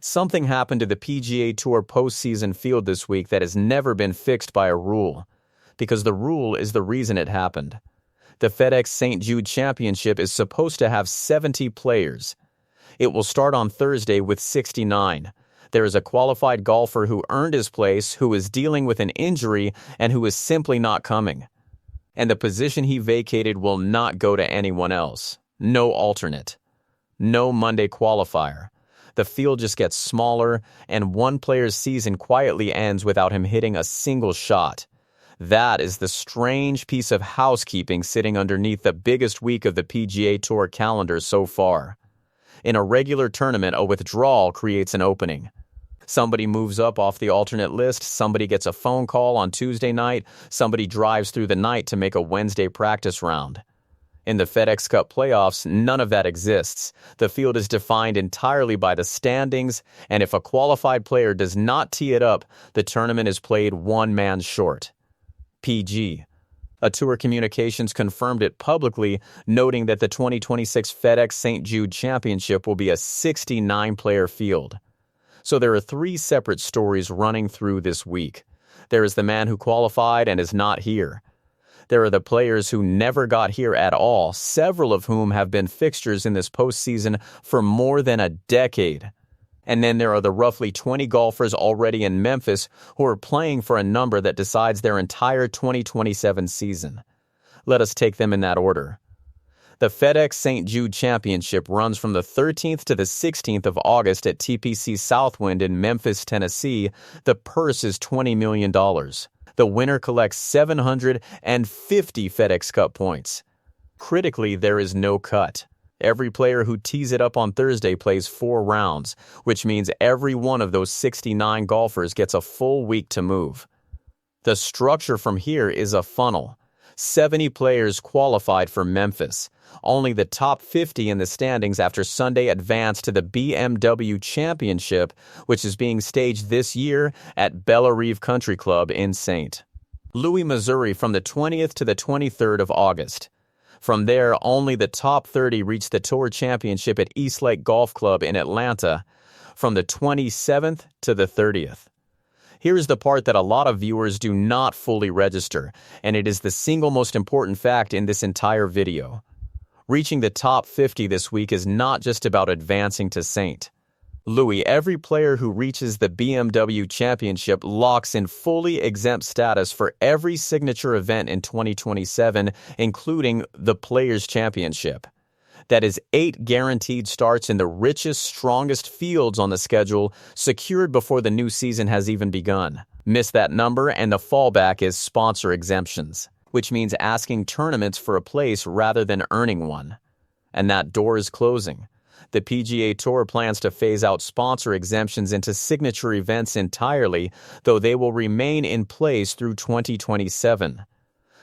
Something happened to the PGA Tour postseason field this week that has never been fixed by a rule, because the rule is the reason it happened. The FedEx St. Jude Championship is supposed to have 70 players. It will start on Thursday with 69. There is a qualified golfer who earned his place, who is dealing with an injury, and who is simply not coming. And the position he vacated will not go to anyone else. No alternate. No Monday qualifier. The field just gets smaller, and one player's season quietly ends without him hitting a single shot. That is the strange piece of housekeeping sitting underneath the biggest week of the PGA Tour calendar so far. In a regular tournament, a withdrawal creates an opening. Somebody moves up off the alternate list, somebody gets a phone call on Tuesday night, somebody drives through the night to make a Wednesday practice round. In the FedEx Cup Playoffs, none of that exists. The field is defined entirely by the standings, and if a qualified player does not tee it up, the tournament is played one man short. PG. A Tour Communications confirmed it publicly, noting that the 2026 FedEx St. Jude Championship will be a 69-player field. So there are three separate stories running through this week. There is the man who qualified and is not here. There are the players who never got here at all, several of whom have been fixtures in this postseason for more than a decade. And then there are the roughly 20 golfers already in Memphis who are playing for a number that decides their entire 2027 season. Let us take them in that order. The FedEx St. Jude Championship runs from the 13th to the 16th of August at TPC Southwind in Memphis, Tennessee. The purse is $20 million. The winner collects 750 FedEx Cup points. Critically, there is no cut. Every player who tees it up on Thursday plays 4 rounds, which means every one of those 69 golfers gets a full week to move. The structure from here is a funnel. 70 players qualified for Memphis. Only the top 50 in the standings after Sunday advance to the BMW Championship, which is being staged this year at LIV Country Club in St. Louis, Missouri from the 20th to the 23rd of August. From there, only the top 30 reach the Tour Championship at Eastlake Golf Club in Atlanta from the 27th to the 30th. Here's the part that a lot of viewers do not fully register, and it is the single most important fact in this entire video. Reaching the top 50 this week is not just about advancing to St. Louis. Every player who reaches the BMW Championship locks in fully exempt status for every signature event in 2027, including the Players' Championship. That is 8 guaranteed starts in the richest, strongest fields on the schedule, secured before the new season has even begun. Miss that number, and the fallback is sponsor exemptions, which means asking tournaments for a place rather than earning one. And that door is closing. The PGA Tour plans to phase out sponsor exemptions into signature events entirely, though they will remain in place through 2027.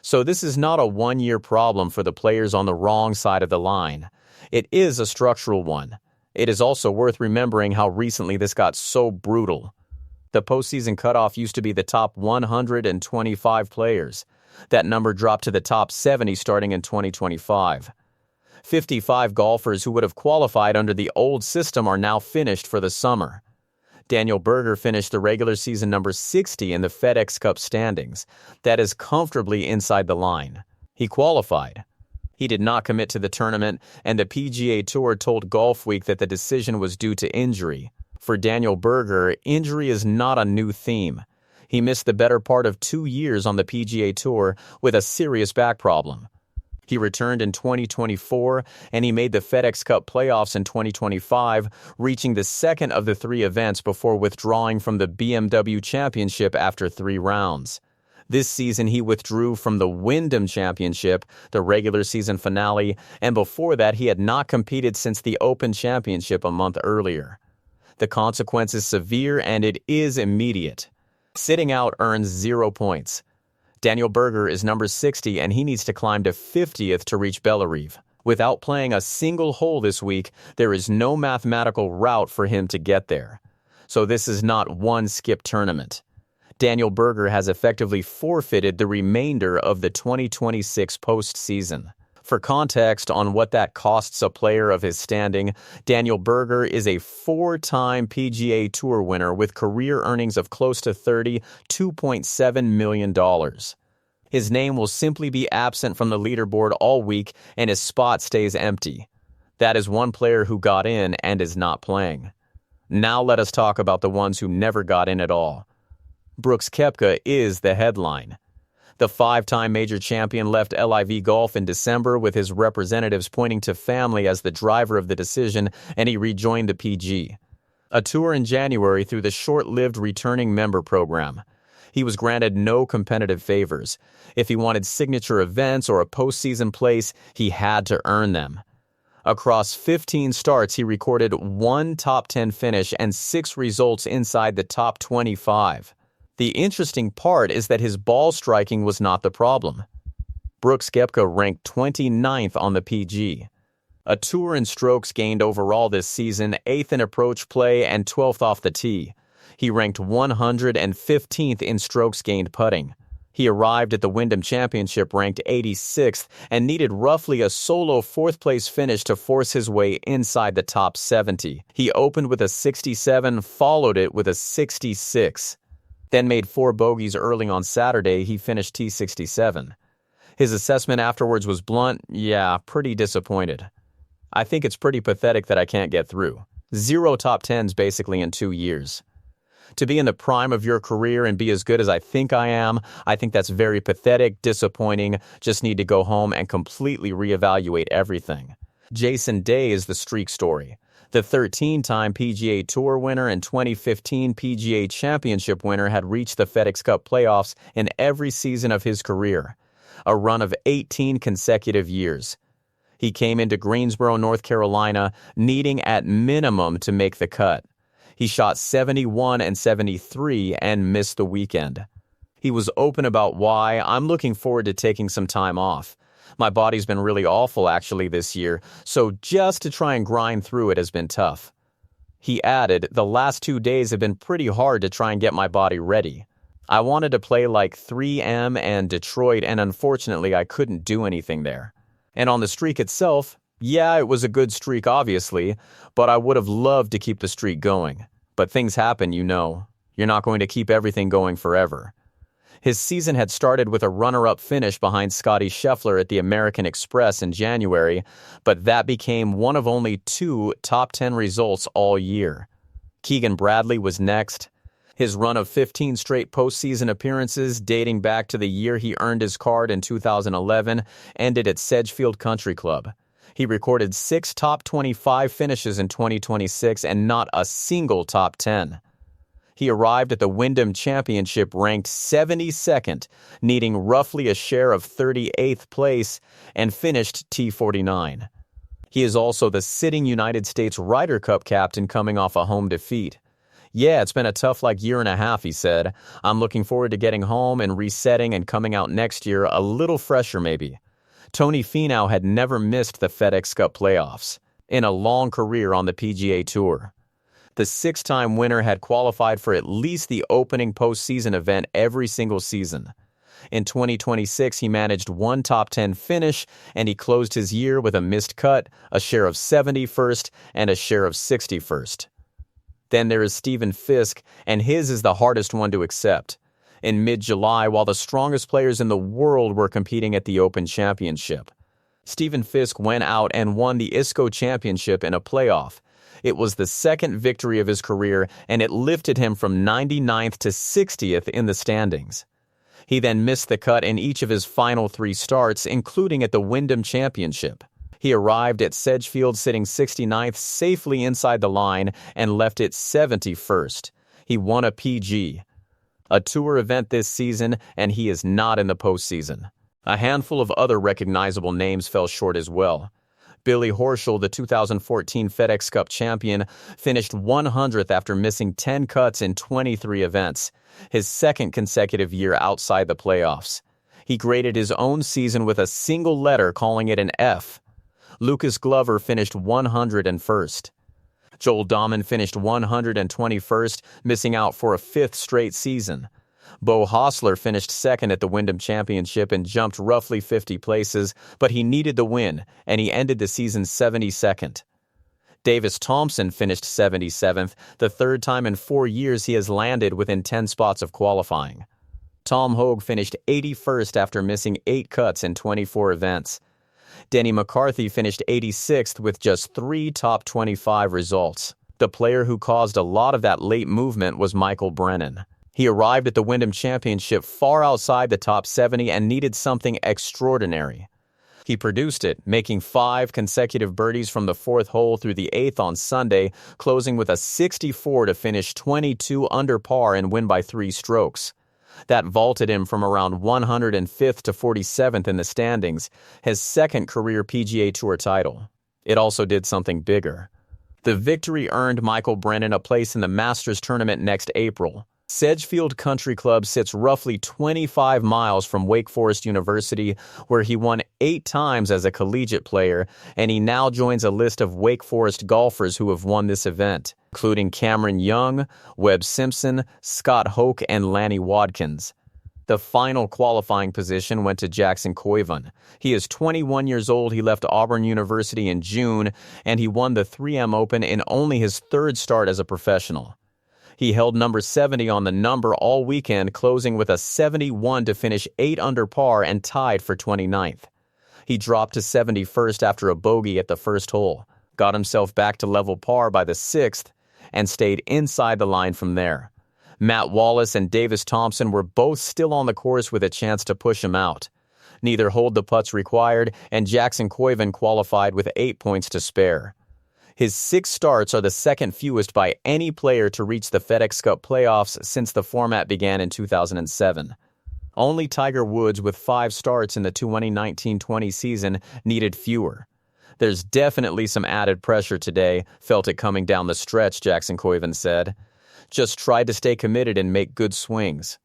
So this is not a one-year problem for the players on the wrong side of the line. It is a structural one. It is also worth remembering how recently this got so brutal. The postseason cutoff used to be the top 125 players. That number dropped to the top 70 starting in 2025. 55 golfers who would have qualified under the old system are now finished for the summer. Daniel Berger finished the regular season number 60 in the FedEx Cup standings. That is comfortably inside the line. He qualified. He did not commit to the tournament, and the PGA Tour told Golfweek that the decision was due to injury. For Daniel Berger, injury is not a new theme. He missed the better part of 2 years on the PGA Tour with a serious back problem. He returned in 2024, and he made the FedEx Cup Playoffs in 2025, reaching the second of the 3 events before withdrawing from the BMW Championship after 3 rounds. This season, he withdrew from the Wyndham Championship, the regular season finale, and before that, he had not competed since the Open Championship a month earlier. The consequence is severe, and it is immediate. Sitting out earns 0 points. Daniel Berger is number 60, and he needs to climb to 50th to reach Bellerive. Without playing a single hole this week, there is no mathematical route for him to get there. So this is not one skip tournament. Daniel Berger has effectively forfeited the remainder of the 2026 postseason. For context on what that costs a player of his standing, Daniel Berger is a 4-time PGA Tour winner with career earnings of close to $32.7 million. His name will simply be absent from the leaderboard all week and his spot stays empty. That is one player who got in and is not playing. Now let us talk about the ones who never got in at all. Brooks Koepka is the headline. The 5-time major champion left LIV Golf in December with his representatives pointing to family as the driver of the decision, and he rejoined the PG. A tour in January through the short-lived returning member program. He was granted no competitive favors. If he wanted signature events or a postseason place, he had to earn them. Across 15 starts, he recorded 1 top 10 finish and 6 results inside the top 25. The interesting part is that his ball striking was not the problem. Brooks Koepka ranked 29th on the PG. A tour in strokes gained overall this season, 8th in approach play and 12th off the tee. He ranked 115th in strokes gained putting. He arrived at the Wyndham Championship ranked 86th and needed roughly a solo 4th-place finish to force his way inside the top 70. He opened with a 67, followed it with a 66. Then made 4 bogeys early on Saturday. He finished T67. His assessment afterwards was blunt. Yeah, pretty disappointed. I think it's pretty pathetic that I can't get through. 0 top 10s basically in 2 years. To be in the prime of your career and be as good as I think I am, I think that's very pathetic, disappointing. Just need to go home and completely reevaluate everything. Jason Day is the streak story. The 13-time PGA Tour winner and 2015 PGA Championship winner had reached the FedEx Cup Playoffs in every season of his career, a run of 18 consecutive years. He came into Greensboro, North Carolina, needing at minimum to make the cut. He shot 71 and 73 and missed the weekend. He was open about why. I'm looking forward to taking some time off. My body's been really awful actually this year, so just to try and grind through it has been tough. He added, the last 2 days have been pretty hard to try and get my body ready. I wanted to play like 3M and Detroit, and unfortunately I couldn't do anything there. And on the streak itself, yeah, it was a good streak obviously, but I would have loved to keep the streak going. But things happen, you know. You're not going to keep everything going forever. His season had started with a runner-up finish behind Scottie Scheffler at the American Express in January, but that became one of only 2 top 10 results all year. Keegan Bradley was next. His run of 15 straight postseason appearances, dating back to the year he earned his card in 2011, ended at Sedgefield Country Club. He recorded 6 top 25 finishes in 2026 and not a single top 10. He arrived at the Wyndham Championship ranked 72nd, needing roughly a share of 38th place, and finished T49. He is also the sitting United States Ryder Cup captain coming off a home defeat. Yeah, it's been a tough year and a half, he said. I'm looking forward to getting home and resetting and coming out next year a little fresher maybe. Tony Finau had never missed the FedEx Cup Playoffs in a long career on the PGA Tour. The 6-time winner had qualified for at least the opening postseason event every single season. In 2026, he managed 1 top 10 finish, and he closed his year with a missed cut, a share of 71st, and a share of 61st. Then there is Steven Fisk, and his is the hardest one to accept. In mid-July, while the strongest players in the world were competing at the Open Championship, Steven Fisk went out and won the ISCO Championship in a playoff. It was the 2nd victory of his career, and it lifted him from 99th to 60th in the standings. He then missed the cut in each of his final 3 starts, including at the Wyndham Championship. He arrived at Sedgefield sitting 69th, safely inside the line, and left it 71st. He won a PG, a tour event this season, and he is not in the postseason. A handful of other recognizable names fell short as well. Billy Horschel, the 2014 FedEx Cup champion, finished 100th after missing 10 cuts in 23 events, his 2nd consecutive year outside the playoffs. He graded his own season with a single letter, calling it an F. Lucas Glover finished 101st. Joel Dahman finished 121st, missing out for a 5th straight season. Beau Hossler finished second at the Wyndham Championship and jumped roughly 50 places, but he needed the win, and he ended the season 72nd. Davis Thompson finished 77th, the third time in 4 years he has landed within 10 spots of qualifying. Tom Hogue finished 81st after missing 8 cuts in 24 events. Denny McCarthy finished 86th with just 3 top 25 results. The player who caused a lot of that late movement was Michael Brennan. He arrived at the Wyndham Championship far outside the top 70 and needed something extraordinary. He produced it, making 5 consecutive birdies from the 4th hole through the 8th on Sunday, closing with a 64 to finish 22 under par and win by 3 strokes. That vaulted him from around 105th to 47th in the standings, his second career PGA Tour title. It also did something bigger. The victory earned Michael Brennan a place in the Masters tournament next April. Sedgefield Country Club sits roughly 25 miles from Wake Forest University, where he won 8 times as a collegiate player, and he now joins a list of Wake Forest golfers who have won this event, including Cameron Young, Webb Simpson, Scott Hoke, and Lanny Wadkins. The final qualifying position went to Jackson Koivun. He is 21 years old. He left Auburn University in June, and he won the 3M Open in only his 3rd start as a professional. He held number 70 on the number all weekend, closing with a 71 to finish 8 under par and tied for 29th. He dropped to 71st after a bogey at the 1st hole, got himself back to level par by the 6th, and stayed inside the line from there. Matt Wallace and Davis Thompson were both still on the course with a chance to push him out. Neither hold the putts required, and Jackson Koivun qualified with 8 points to spare. His 6 starts are the second fewest by any player to reach the FedEx Cup Playoffs since the format began in 2007. Only Tiger Woods, with 5 starts in the 2019-20 season, needed fewer. There's definitely some added pressure today, felt it coming down the stretch, Jackson Koivun said. Just tried to stay committed and make good swings.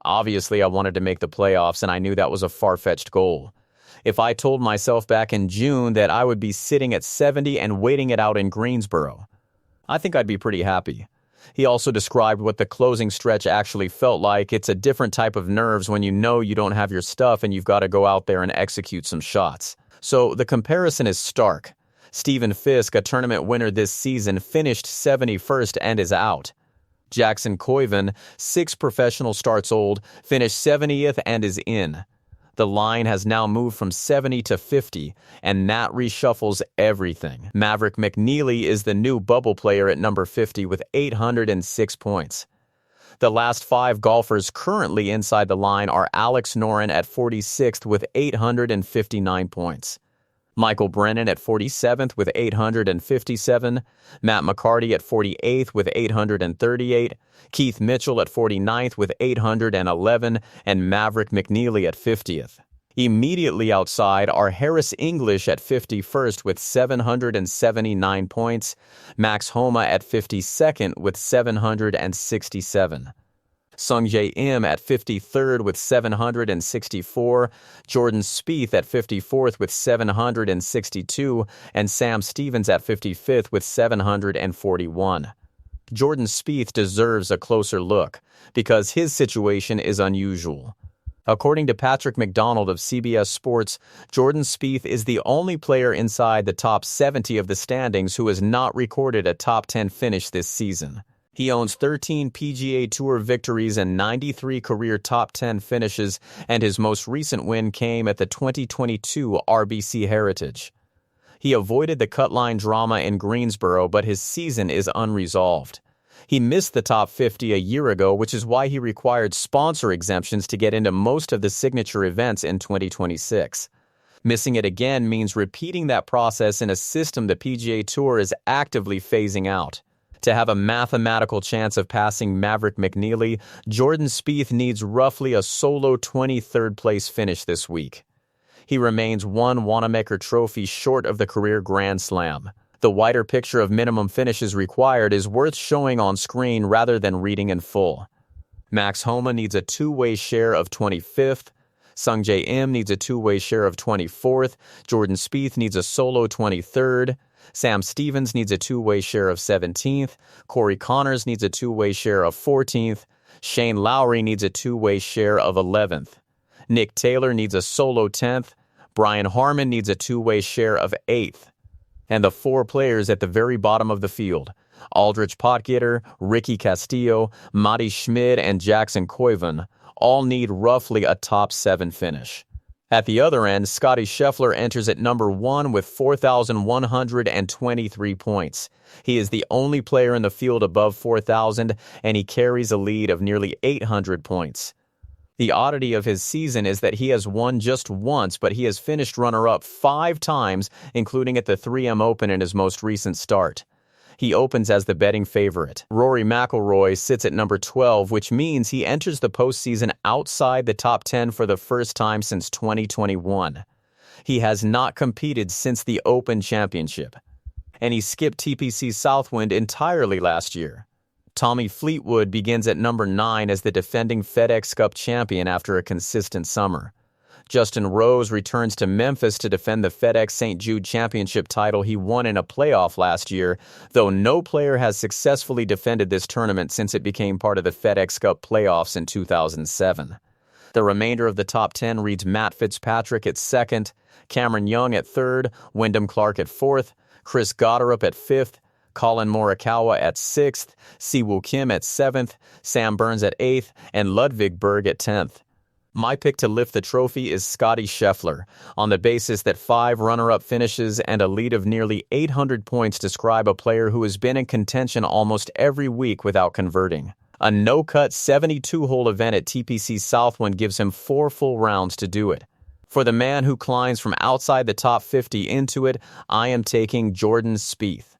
Obviously, I wanted to make the playoffs, and I knew that was a far-fetched goal. If I told myself back in June that I would be sitting at 70 and waiting it out in Greensboro, I think I'd be pretty happy. He also described what the closing stretch actually felt like. It's a different type of nerves when you know you don't have your stuff and you've got to go out there and execute some shots. So the comparison is stark. Steven Fisk, a tournament winner this season, finished 71st and is out. Jackson Koivun, 6 professional starts old, finished 70th and is in. The line has now moved from 70 to 50, and that reshuffles everything. Maverick McNeely is the new bubble player at number 50 with 806 points. The last 5 golfers currently inside the line are Alex Noren at 46th with 859 points. Michael Brennan at 47th with 857, Matt McCarty at 48th with 838, Keith Mitchell at 49th with 811, and Maverick McNeely at 50th. Immediately outside are Harris English at 51st with 779 points, Max Homa at 52nd with 767. Sungjae Im at 53rd with 764, Jordan Spieth at 54th with 762, and Sam Stevens at 55th with 741. Jordan Spieth deserves a closer look because his situation is unusual. According to Patrick McDonald of CBS Sports, Jordan Spieth is the only player inside the top 70 of the standings who has not recorded a top 10 finish this season. He owns 13 PGA Tour victories and 93 career top 10 finishes, and his most recent win came at the 2022 RBC Heritage. He avoided the cut-line drama in Greensboro, but his season is unresolved. He missed the top 50 a year ago, which is why he required sponsor exemptions to get into most of the signature events in 2026. Missing it again means repeating that process in a system the PGA Tour is actively phasing out. To have a mathematical chance of passing Maverick McNeely, Jordan Spieth needs roughly a solo 23rd place finish this week. He remains 1 Wanamaker trophy short of the career Grand Slam. The wider picture of minimum finishes required is worth showing on screen rather than reading in full. Max Homa needs a 2-way share of 25th. Sungjae Im needs a 2-way share of 24th. Jordan Spieth needs a solo 23rd. Sam Stevens needs a 2-way share of 17th. Corey Connors needs a 2-way share of 14th. Shane Lowry needs a two-way share of 11th. Nick Taylor needs a solo 10th. Brian Harman needs a two-way share of 8th. And the four players at the very bottom of the field, Aldrich Potgieter, Ricky Castillo, Matti Schmid, and Jackson Koivun, all need roughly a top 7 finish. At the other end, Scottie Scheffler enters at number 1 with 4,123 points. He is the only player in the field above 4,000, and he carries a lead of nearly 800 points. The oddity of his season is that he has won just once, but he has finished runner-up 5 times, including at the 3M Open in his most recent start. He opens as the betting favorite. Rory McIlroy sits at number 12, which means he enters the postseason outside the top 10 for the first time since 2021. He has not competed since the Open Championship, and he skipped TPC Southwind entirely last year. Tommy Fleetwood begins at number 9 as the defending FedEx Cup champion after a consistent summer. Justin Rose returns to Memphis to defend the FedEx St. Jude Championship title he won in a playoff last year, though no player has successfully defended this tournament since it became part of the FedEx Cup Playoffs in 2007. The remainder of the top 10 reads Matt Fitzpatrick at 2nd, Cameron Young at 3rd, Wyndham Clark at 4th, Chris Gotterup at 5th, Colin Morikawa at 6th, Siwoo Kim at 7th, Sam Burns at 8th, and Ludwig Berg at 10th. My pick to lift the trophy is Scottie Scheffler, on the basis that 5 runner-up finishes and a lead of nearly 800 points describe a player who has been in contention almost every week without converting. A no-cut 72-hole event at TPC Southwind gives him 4 full rounds to do it. For the man who climbs from outside the top 50 into it, I am taking Jordan Spieth.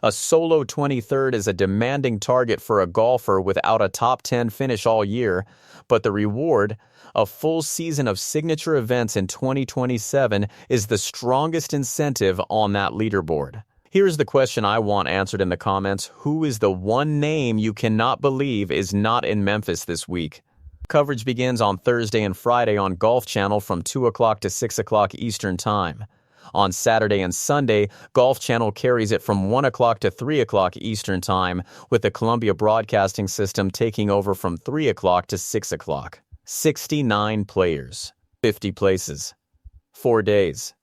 A solo 23rd is a demanding target for a golfer without a top 10 finish all year, but the reward, a full season of signature events in 2027, is the strongest incentive on that leaderboard. Here's the question I want answered in the comments. Who is the one name you cannot believe is not in Memphis this week? Coverage begins on Thursday and Friday on Golf Channel from 2 o'clock to 6 o'clock Eastern Time. On Saturday and Sunday, Golf Channel carries it from 1 o'clock to 3 o'clock Eastern Time, with the Columbia Broadcasting System taking over from 3 o'clock to 6 o'clock. 69 players, 50 places, 4 days.